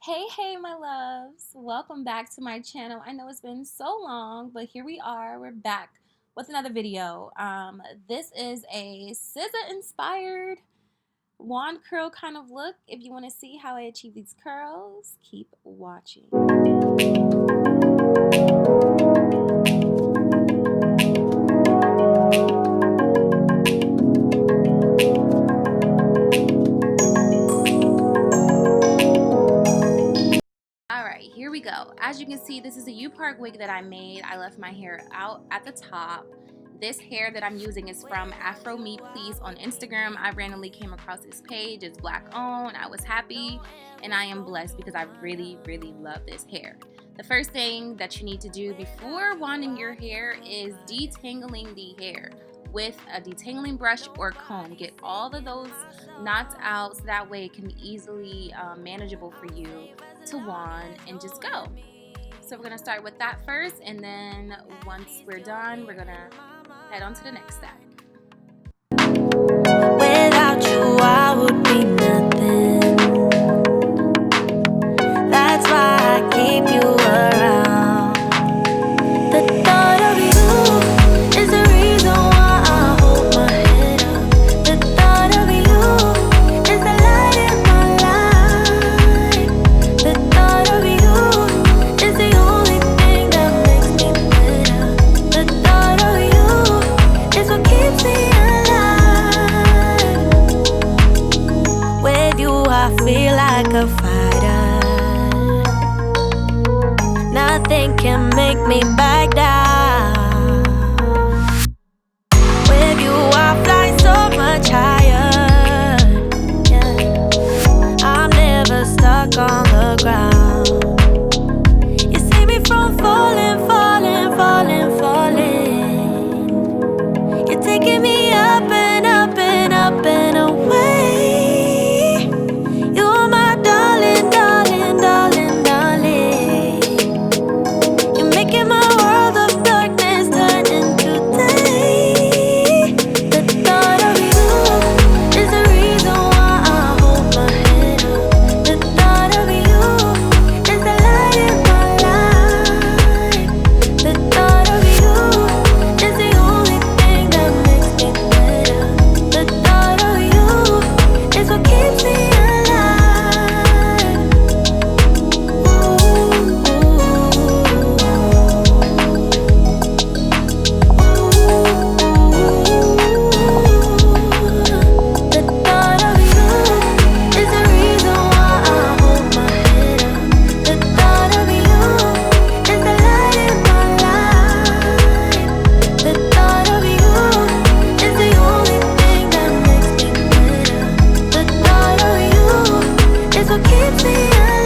Hey, my loves. Welcome back to my channel. I know it's been so long, but here we are. We're back with another video. This is a scissor-inspired wand curl kind of look. If you want to see how I achieve these curls, keep watching. Alright, here we go. As you can see, this is a U-part wig that I made. I left my hair out at the top. This hair that I'm using is from AFROMEPLEASE on Instagram. I randomly came across this page. It's black owned. I was happy and I am blessed because I really love this hair. The first thing that you need to do before wanding your hair is detangling the hair with a detangling brush or comb. Get all of those knots out so that way it can be easily manageable for you to wand and just go. So we're gonna start with that first, and then once we're done, we're gonna head on to the next step. Without you, I would be nothing. That's why I keep you around. The thought of you is the reason why I hold my head up. The thought of you is the light in my life. The thought of you is the only thing that makes me better. The thought of you is what keeps me alive. With you, I feel like a fighter. Nothing can make me back down. With you, I fly so much higher. Yeah. I'm never stuck on the ground. You save me from falling, falling, falling, falling. You're taking me up and up and up and away. You're my darling, darling, darling, darling. You're making my world of darkness turn into day. The thought of you is the reason why I hold my head up. The thought of you is the light in my life. The thought of you is the only thing that makes me better. The thought of you is what keeps me alive. The thought of you is the reason why I hold my head up. The thought of you is the light in my life. The thought of you is the only thing that makes me better. The thought of you is what keeps me alive.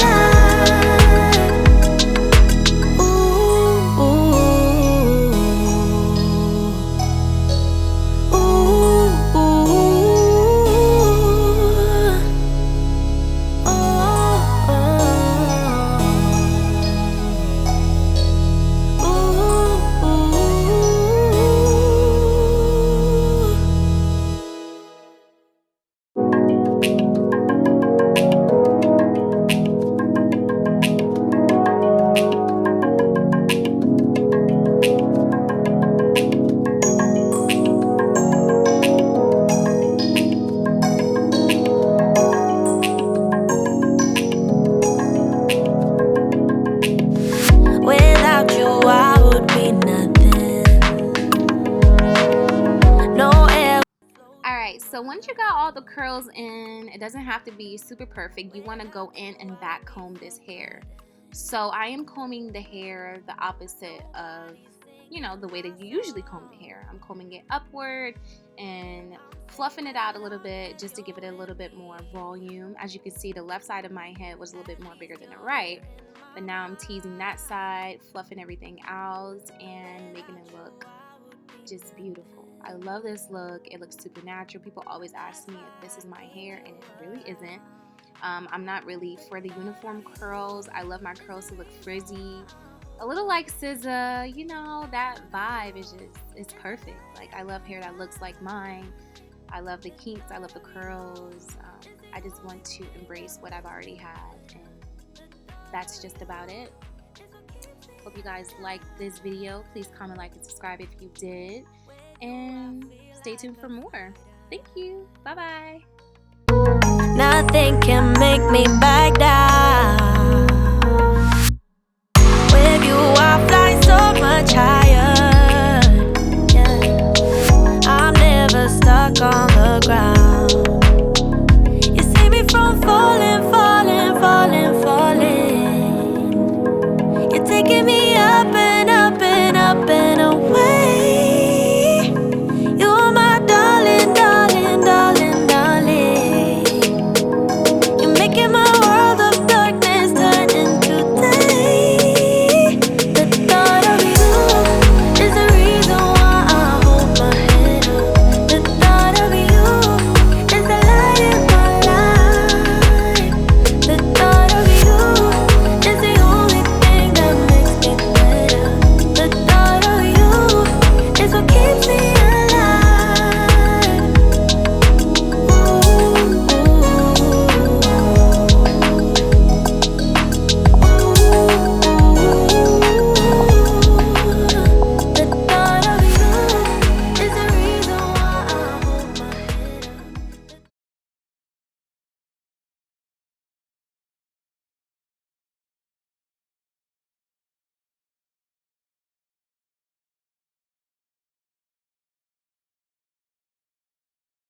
Without you, I would be nothing. No air. Alright, so once you got all the curls in, it doesn't have to be super perfect. You want to go in and back comb this hair. So I am combing the hair the opposite of, the way that you usually comb the hair. I'm combing it upward and fluffing it out a little bit just to give it a little bit more volume. As you can see, the left side of my head was a little bit more bigger than the right. But now I'm teasing that side, fluffing everything out, and making it look just beautiful. I love this look. It looks super natural. People always ask me if this is my hair, and it really isn't. I'm not really for the uniform curls. I love my curls to look frizzy, a little like SZA. That vibe is it's perfect. Like, I love hair that looks like mine. I love the kinks. I love the curls. I just want to embrace what I've already had and that's just about it. Hope you guys liked this video. Please comment, like, and subscribe if you did. And stay tuned for more. Thank you. Bye-bye. Nothing can make me back.